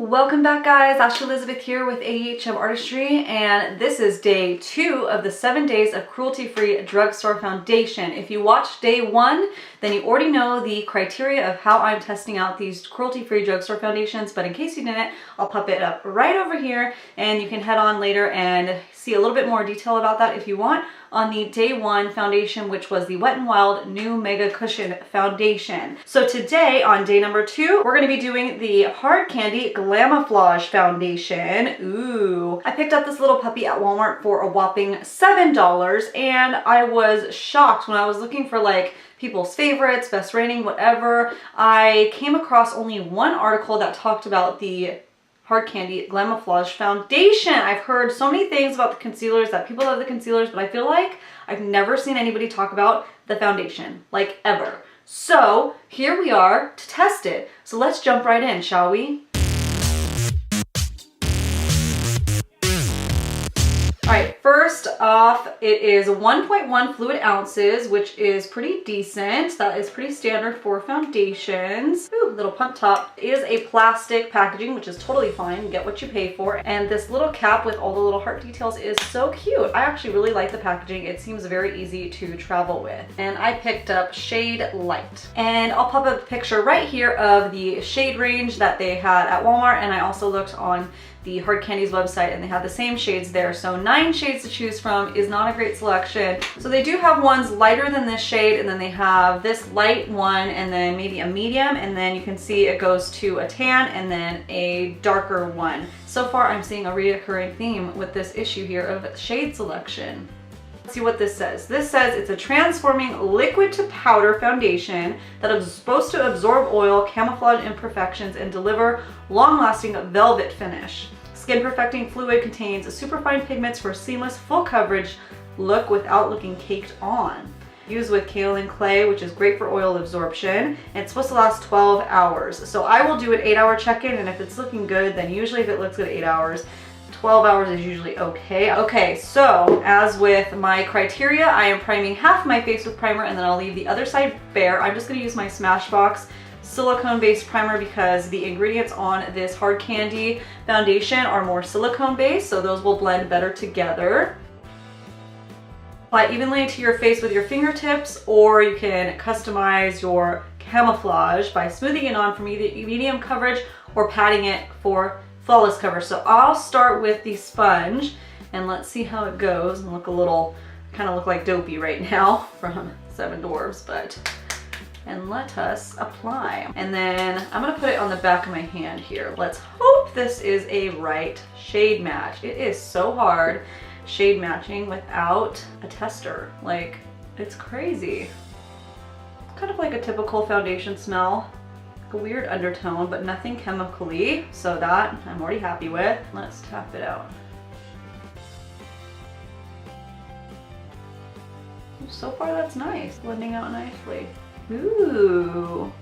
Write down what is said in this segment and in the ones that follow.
Welcome back, guys. Ashley Elizabeth here with AHM Artistry, and this is day 2 of the 7 days of cruelty-free drugstore foundation. If you watched day 1, then you already know the criteria of how I'm testing out these cruelty-free drugstore foundations, but in case you didn't, I'll pop it up right over here and you can head on later and see a little bit more detail about that if you want on the day 1 foundation, which was the Wet n Wild New Mega Cushion Foundation. So today on day number 2, we're going to be doing the Hard Candy GLAMOFLAUGE Foundation. Ooh. I picked up this little puppy at Walmart for a whopping $7, and I was shocked when I was looking for like people's favorites, best rating, whatever. I came across only one article that talked about the Hard Candy GLAMOFLAUGE Foundation. I've heard so many things about the concealers, that people love the concealers, but I feel like I've never seen anybody talk about the foundation, like ever. So here we are to test it. So let's jump right in, shall we? All right, first off, it is 1.1 fluid ounces, which is pretty decent. That is pretty standard for foundations. Ooh, little pump top. It is a plastic packaging, which is totally fine. You get what you pay for. And this little cap with all the little heart details is so cute. I actually really like the packaging. It seems very easy to travel with. And I picked up Shade Light. And I'll pop up a picture right here of the shade range that they had at Walmart. And I also looked on the Hard Candy's website and they have the same shades there. So 9 shades to choose from is not a great selection. So they do have ones lighter than this shade, and then they have this light one and then maybe a medium, and then you can see it goes to a tan and then a darker one. So far I'm seeing a recurring theme with this issue here of shade selection. Let's see what this says. This says it's a transforming liquid to powder foundation that is supposed to absorb oil, camouflage imperfections, and deliver long-lasting velvet finish. Skin perfecting fluid contains superfine pigments for seamless full coverage look without looking caked on. Used with kaolin clay, which is great for oil absorption, and it's supposed to last 12 hours. So I will do an 8-hour check-in, and if it's looking good, then usually if it looks good 8 hours, 12 hours is usually okay. Okay, so as with my criteria, I am priming half my face with primer and then I'll leave the other side bare. I'm just gonna use my Smashbox silicone-based primer because the ingredients on this Hard Candy foundation are more silicone-based, so those will blend better together. Apply evenly to your face with your fingertips, or you can customize your camouflage by smoothing it on for medium coverage or patting it for flawless cover. So I'll start with the sponge and let's see how it goes. And look a little, kind of look like Dopey right now from Seven Dwarfs, and let us apply. And then I'm gonna put it on the back of my hand here. Let's hope this is a right shade match. It is so hard shade matching without a tester. Like, it's crazy. It's kind of like a typical foundation smell. A weird undertone, but nothing chemically, so that I'm already happy with. Let's tap it out. So far that's nice, blending out nicely. Ooh.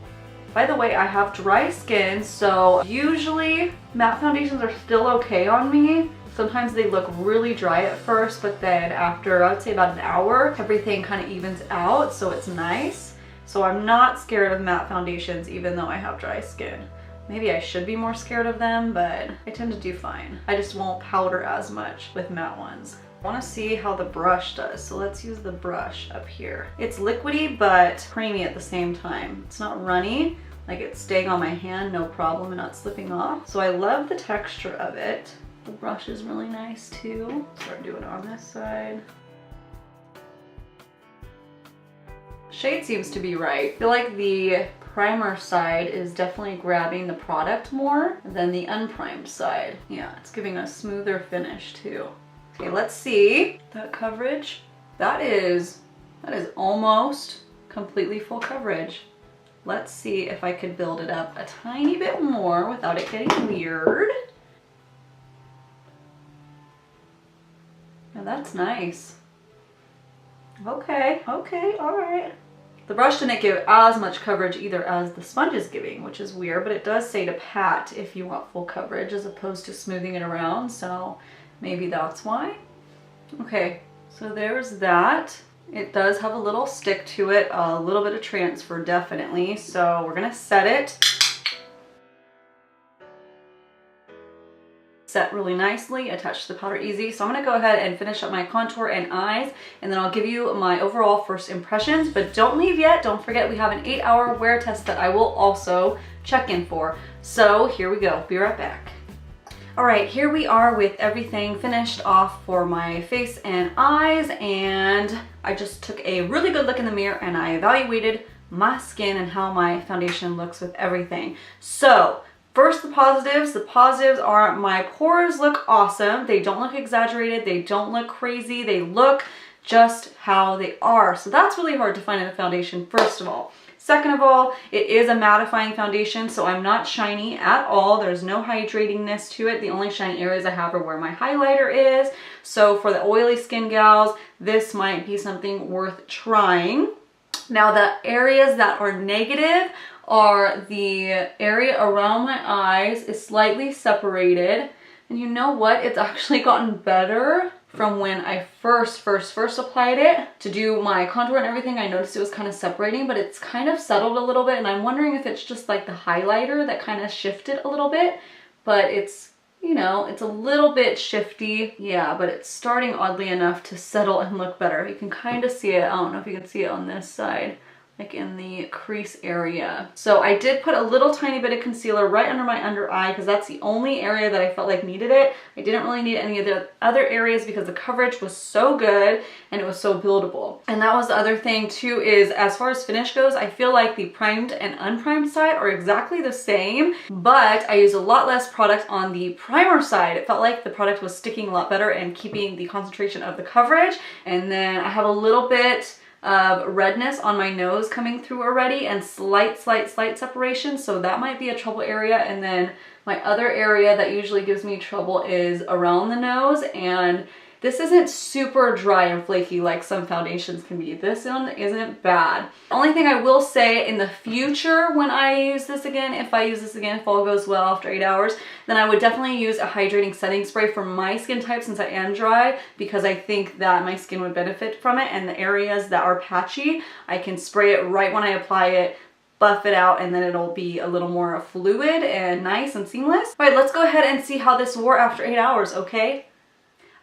By the way, I have dry skin, so usually matte foundations are still okay on me. Sometimes they look really dry at first, but then after, I would say about an hour, everything kind of evens out, so it's nice. So I'm not scared of matte foundations even though I have dry skin. Maybe I should be more scared of them, but I tend to do fine. I just won't powder as much with matte ones. I want to see how the brush does, so let's use the brush up here. It's liquidy but creamy at the same time. It's not runny, like it's staying on my hand, no problem, and not slipping off. So I love the texture of it. The brush is really nice too. Start doing it on this side. Shade seems to be right. I feel like the primer side is definitely grabbing the product more than the unprimed side. Yeah, it's giving a smoother finish too. Okay, let's see that coverage. That is almost completely full coverage. Let's see if I could build it up a tiny bit more without it getting weird. Now that's nice. Okay, all right. The brush didn't give as much coverage either as the sponge is giving, which is weird, but it does say to pat if you want full coverage as opposed to smoothing it around, so maybe that's why. Okay, so there's that. It does have a little stick to it, a little bit of transfer definitely, so we're gonna set it. set really nicely, attached to the powder easy. So I'm gonna go ahead and finish up my contour and eyes, and then I'll give you my overall first impressions. But don't leave yet. Don't forget we have an 8-hour wear test that I will also check in for. So here we go. Be right back. All right, here we are with everything finished off for my face and eyes, and I just took a really good look in the mirror and I evaluated my skin and how my foundation looks with everything. So first, the positives. The positives are my pores look awesome. They don't look exaggerated. They don't look crazy. They look just how they are. So that's really hard to find in a foundation, first of all. Second of all, it is a mattifying foundation, so I'm not shiny at all. There's no hydratingness to it. The only shiny areas I have are where my highlighter is. So for the oily skin gals, this might be something worth trying. Now, the areas that are negative are the area around my eyes is slightly separated. And you know what? It's actually gotten better from when I first applied it. To do my contour and everything, I noticed it was kind of separating, but it's kind of settled a little bit, and I'm wondering if it's just like the highlighter that kind of shifted a little bit, but it's, you know, it's a little bit shifty. Yeah, but it's starting oddly enough to settle and look better. You can kind of see it. I don't know if you can see it on this side, like in the crease area. So I did put a little tiny bit of concealer right under my under eye because that's the only area that I felt like needed it. I didn't really need any of the other areas because the coverage was so good and it was so buildable. And that was the other thing too, is as far as finish goes, I feel like the primed and unprimed side are exactly the same, but I used a lot less product on the primer side. It felt like the product was sticking a lot better and keeping the concentration of the coverage. And then I have a little bit of redness on my nose coming through already, and slight separation, so that might be a trouble area. And then my other area that usually gives me trouble is around the nose, and this isn't super dry and flaky like some foundations can be. This one isn't bad. The only thing I will say, in the future when I use this again, if I use this again, if all goes well after 8 hours, then I would definitely use a hydrating setting spray for my skin type since I am dry, because I think that my skin would benefit from it. And the areas that are patchy, I can spray it right when I apply it, buff it out, and then it'll be a little more fluid and nice and seamless. All right, let's go ahead and see how this wore after 8 hours, okay?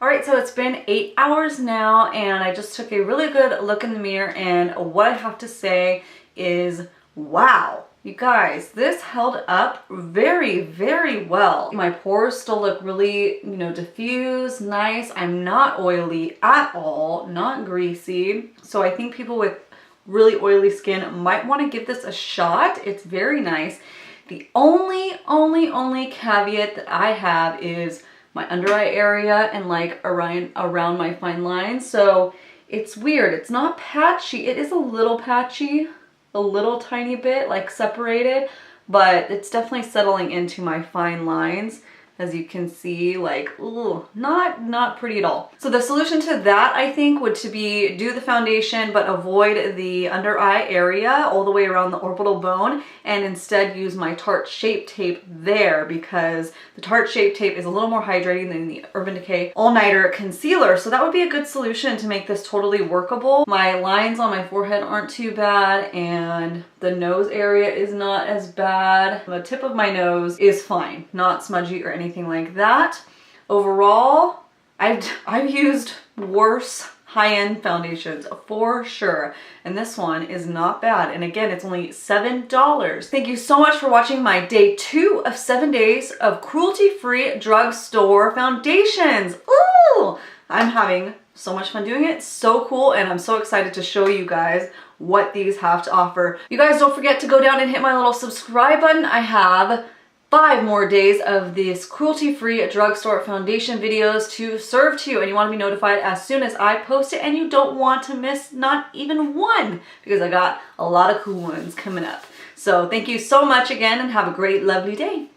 All right, so it's been 8 hours now, and I just took a really good look in the mirror, and what I have to say is, wow. You guys, this held up very, very well. My pores still look really, you know, diffused, nice. I'm not oily at all, not greasy. So I think people with really oily skin might want to give this a shot. It's very nice. The only caveat that I have is my under eye area and like around my fine lines. So it's weird. It's not patchy. It is a little patchy, a little tiny bit like separated, but it's definitely settling into my fine lines. As you can see, like, ooh, not pretty at all. So the solution to that, I think, would to be do the foundation but avoid the under eye area all the way around the orbital bone, and instead use my Tarte Shape Tape there, because the Tarte Shape Tape is a little more hydrating than the Urban Decay All Nighter Concealer. So that would be a good solution to make this totally workable. My lines on my forehead aren't too bad, and the nose area is not as bad. The tip of my nose is fine, not smudgy or anything like that. Overall, I've used worse high-end foundations for sure, and this one is not bad. And again, it's only $7. Thank you so much for watching my day 2 of 7 days of cruelty-free drugstore foundations. Ooh, I'm having so much fun doing it. So cool, and I'm so excited to show you guys what these have to offer. You guys don't forget to go down and hit my little subscribe button. I have 5 more days of this cruelty-free drugstore foundation videos to serve to you, and you want to be notified as soon as I post it, and you don't want to miss not even one, because I got a lot of cool ones coming up. So thank you so much again, and have a great, lovely day.